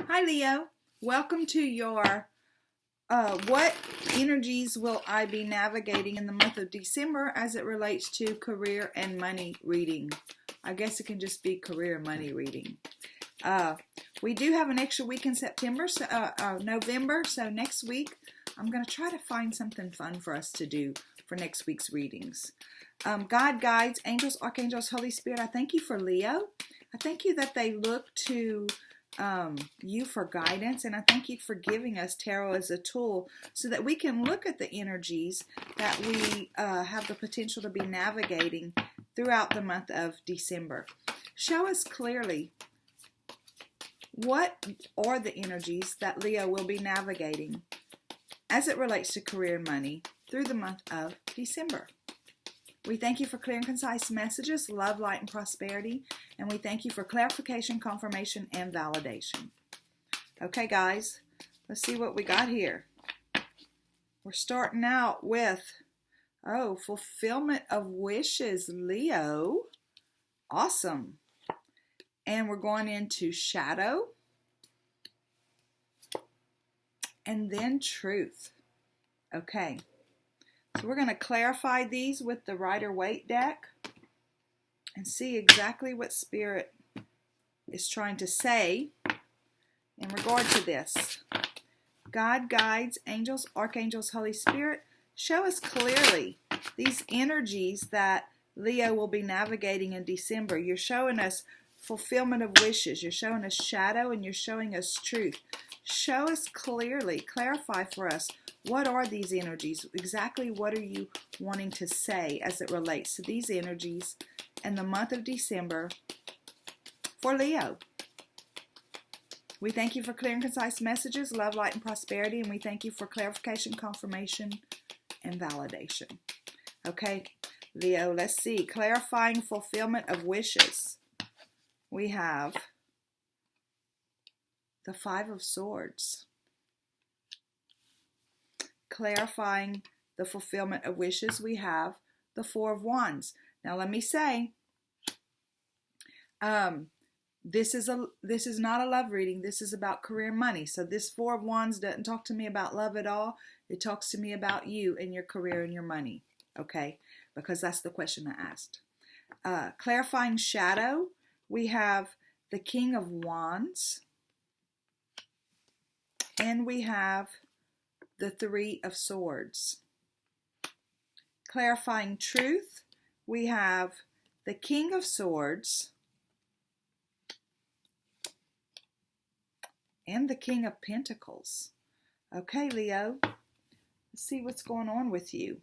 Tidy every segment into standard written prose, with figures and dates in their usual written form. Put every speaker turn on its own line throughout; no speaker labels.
Hi, Leo. Welcome to your what energies will I be navigating in the month of December as it relates to career and money reading. I guess it can just be career and money reading. We do have an extra week in November, so next week I'm going to try to find something fun for us to do for next week's readings. God, guides, angels, archangels, Holy Spirit, I thank you for Leo. I thank you that they look to you for guidance, and I thank you for giving us tarot as a tool so that we can look at the energies that we have the potential to be navigating throughout the month of December. Show us clearly what are the energies that Leo will be navigating as it relates to career and money through the month of December. We thank you for clear and concise messages, love, light, and prosperity. And we thank you for clarification, confirmation, and validation. Okay, guys, let's see what we got here. We're starting out with, fulfillment of wishes, Leo. Awesome. And we're going into shadow. And then truth. Okay. So we're going to clarify these with the Rider-Waite deck and see exactly what Spirit is trying to say in regard to this. God, guides, angels, archangels, Holy Spirit, show us clearly these energies that Leo will be navigating in December. You're showing us fulfillment of wishes. You're showing us shadow, and you're showing us truth. Show us clearly, clarify for us, what are these energies? Exactly what are you wanting to say as it relates to these energies in the month of December for Leo? We thank you for clear and concise messages, love, light, and prosperity, and we thank you for clarification, confirmation, and validation. Okay, Leo, let's see. Clarifying fulfillment of wishes. We have the Five of Swords. Clarifying the fulfillment of wishes, we have the Four of Wands. Now let me say, this is not a love reading. This is about career and money. So this Four of Wands doesn't talk to me about love at all. It talks to me about you and your career and your money. Okay, because that's the question I asked. Clarifying shadow, we have the King of Wands, and we have the Three of Swords. Clarifying truth, we have the King of Swords and the King of Pentacles. Okay, Leo, let's see what's going on with you.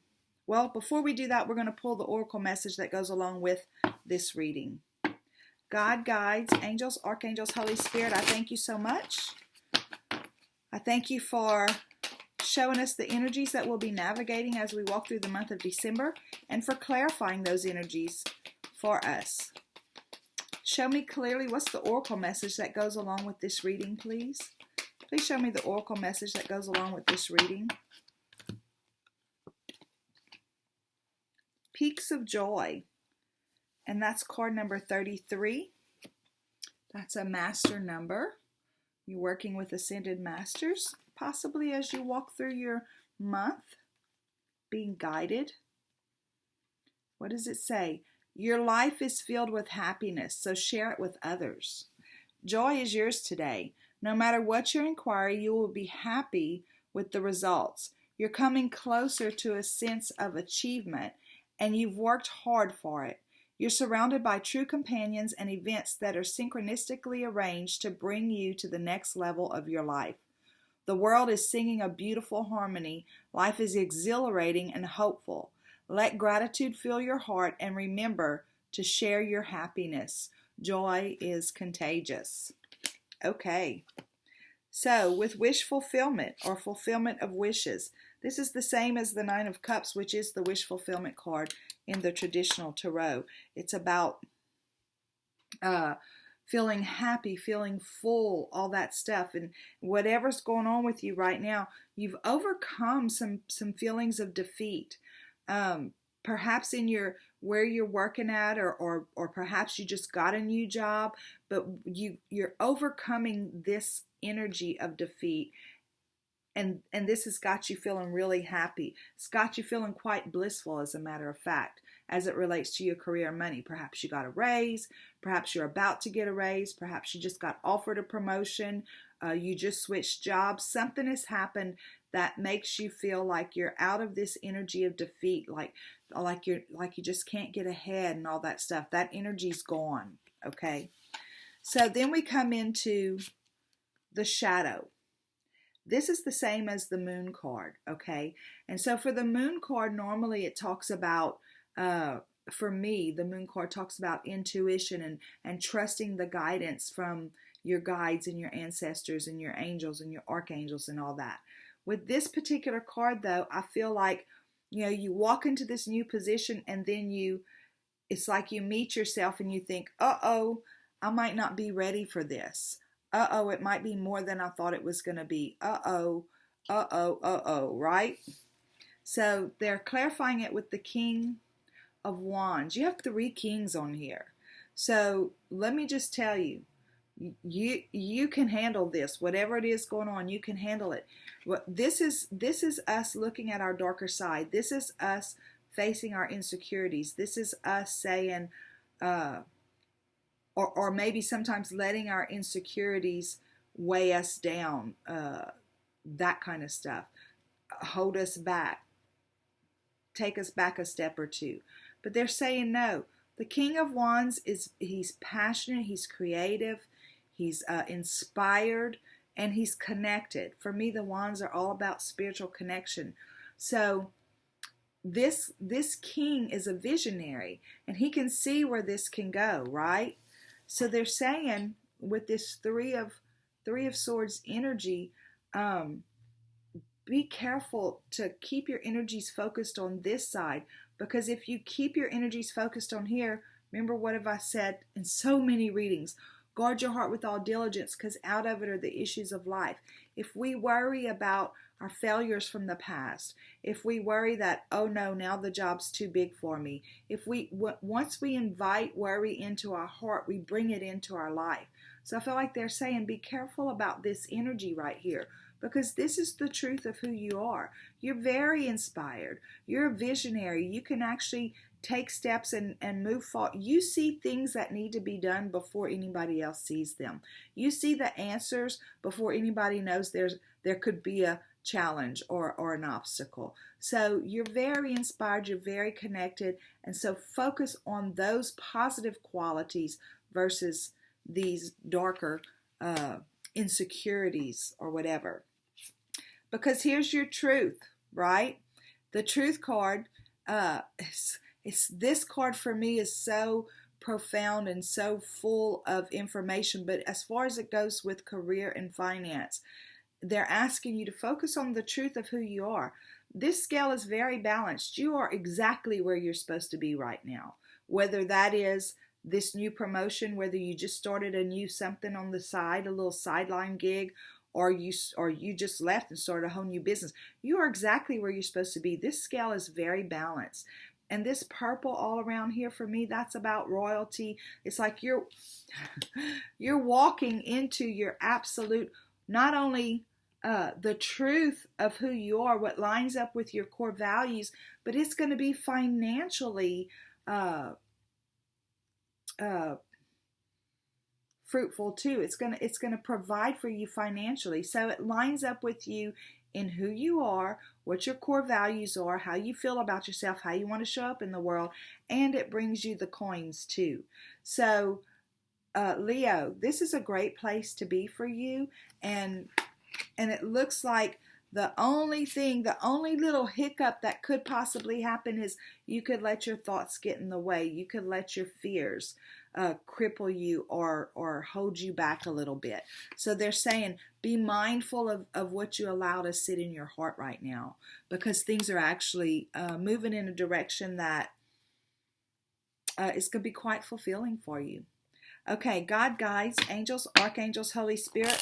Well, before we do that, we're going to pull the oracle message that goes along with this reading. God, guides, angels, archangels, Holy Spirit, I thank you so much. I thank you for showing us the energies that we'll be navigating as we walk through the month of December, and for clarifying those energies for us. Show me clearly what's the oracle message that goes along with this reading, please. Please show me the oracle message that goes along with this reading. Peaks of Joy, and that's card number 33. That's a master number. You're working with Ascended Masters, possibly as you walk through your month, being guided. What does it say? Your life is filled with happiness, so share it with others. Joy is yours today. No matter what your inquiry, you will be happy with the results. You're coming closer to a sense of achievement, and you've worked hard for it. You're surrounded by true companions and events that are synchronistically arranged to bring you to the next level of your life. The world is singing a beautiful harmony. Life is exhilarating and hopeful. Let gratitude fill your heart, and remember to share your happiness. Joy is contagious. Okay. So with wish fulfillment or fulfillment of wishes, this is the same as the Nine of Cups, which is the wish fulfillment card in the traditional tarot. It's about feeling happy, feeling full, all that stuff. And whatever's going on with you right now, you've overcome some feelings of defeat. perhaps in your where you're working at, or perhaps you just got a new job, but you're overcoming this energy of defeat. And this has got you feeling really happy. It's got you feeling quite blissful, as a matter of fact, as it relates to your career and money. Perhaps you got a raise. Perhaps you're about to get a raise. Perhaps you just got offered a promotion. You just switched jobs. Something has happened that makes you feel like you're out of this energy of defeat, like you just can't get ahead and all that stuff. That energy's gone. Okay. So then we come into the shadow. This is the same as the moon card, okay? And so for the moon card, normally it talks about, for me, the moon card talks about intuition and trusting the guidance from your guides and your ancestors and your angels and your archangels and all that. With this particular card, though, I feel like, you walk into this new position and then it's like you meet yourself and you think, uh-oh, I might not be ready for this. Uh-oh, it might be more than I thought it was going to be. Uh-oh, right? So they're clarifying it with the King of Wands. You have 3 kings on here. So let me just tell you, you can handle this. Whatever it is going on, you can handle it. This is us looking at our darker side. This is us facing our insecurities. This is us saying, or maybe sometimes letting our insecurities weigh us down, that kind of stuff, hold us back, take us back a step or two. But they're saying no. The King of Wands he's passionate, he's creative, he's inspired, and he's connected. For me, the Wands are all about spiritual connection. So this king is a visionary, and he can see where this can go, right? So they're saying with this three of swords energy, be careful to keep your energies focused on this side, because if you keep your energies focused on here, remember what have I said in so many readings? Guard your heart with all diligence, because out of it are the issues of life. If we worry about our failures from the past, if we worry that, oh no, now the job's too big for me, once we invite worry into our heart, we bring it into our life. So I feel like they're saying, be careful about this energy right here, because this is the truth of who you are. You're very inspired. You're a visionary. You can actually take steps and move forward. You see things that need to be done before anybody else sees them. You see the answers before anybody knows there could be a challenge or an obstacle. So you're very inspired, you're very connected, and so focus on those positive qualities versus these darker insecurities or whatever. Because here's your truth, right? The truth card, this card for me is so profound and so full of information, but as far as it goes with career and finance, they're asking you to focus on the truth of who you are. This scale is very balanced. You are exactly where you're supposed to be right now. Whether that is this new promotion, whether you just started a new something on the side, a little sideline gig, or you just left and started a whole new business. You are exactly where you're supposed to be. This scale is very balanced. And this purple all around here for me, that's about royalty. It's like you're walking into your absolute, not only the truth of who you are, what lines up with your core values, but it's going to be financially fruitful too. It's gonna provide for you financially. So it lines up with you in who you are, what your core values are, how you feel about yourself, how you want to show up in the world, and it brings you the coins too. So Leo, this is a great place to be for you, and it looks like the only little hiccup that could possibly happen is you could let your thoughts get in the way. You could let your fears cripple you or hold you back a little bit. So they're saying, be mindful of what you allow to sit in your heart right now, because things are actually moving in a direction that is going to be quite fulfilling for you. Okay, God, guides, angels, archangels, Holy Spirit,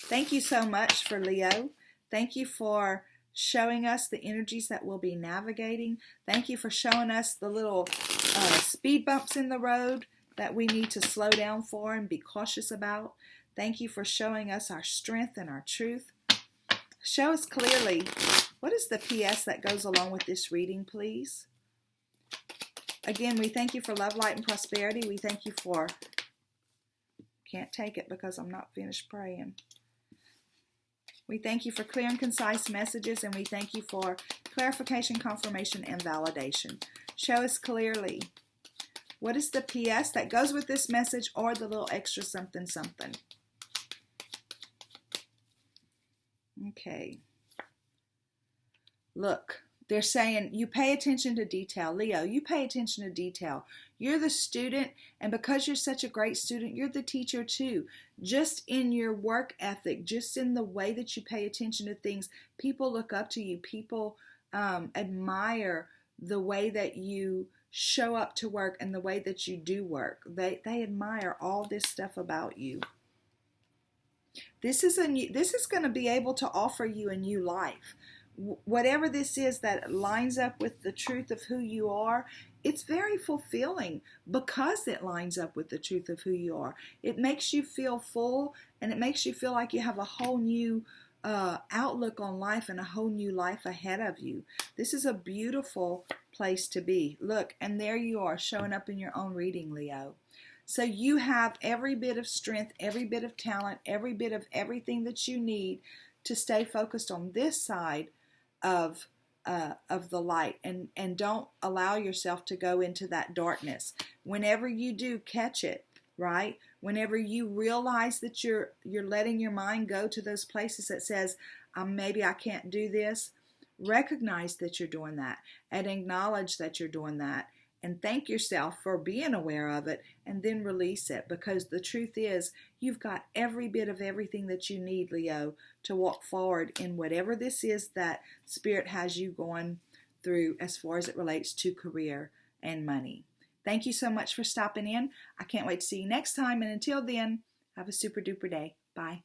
thank you so much for Leo. Thank you for showing us the energies that we'll be navigating. Thank you for showing us the little speed bumps in the road that we need to slow down for and be cautious about. Thank you for showing us our strength and our truth. Show us clearly, what is the PS that goes along with this reading, please? Again, we thank you for love, light, and prosperity. We thank you for, can't take it because I'm not finished praying. We thank you for clear and concise messages, and we thank you for clarification, confirmation, and validation. Show us clearly, what is the PS that goes with this message, or the little extra something something? Okay. Look, they're saying you pay attention to detail. Leo, you pay attention to detail. You're the student, and because you're such a great student, you're the teacher too. Just in your work ethic, just in the way that you pay attention to things, people look up to you. People admire the way that you show up to work and the way that you do work. They admire all this stuff about you. This is going to be able to offer you a new life. Whatever this is that lines up with the truth of who you are, it's very fulfilling because it lines up with the truth of who you are. It makes you feel full, and it makes you feel like you have a whole new outlook on life and a whole new life ahead of you. This is a beautiful place to be. Look, and there you are showing up in your own reading, Leo. So you have every bit of strength, every bit of talent, every bit of everything that you need to stay focused on this side of the light, and don't allow yourself to go into that darkness. Whenever you do, catch it, right? Whenever you realize that you're letting your mind go to those places that says, maybe I can't do this, recognize that you're doing that and acknowledge that you're doing that. And thank yourself for being aware of it, and then release it, because the truth is you've got every bit of everything that you need, Leo, to walk forward in whatever this is that Spirit has you going through as far as it relates to career and money. Thank you so much for stopping in. I can't wait to see you next time. And until then, have a super duper day. Bye.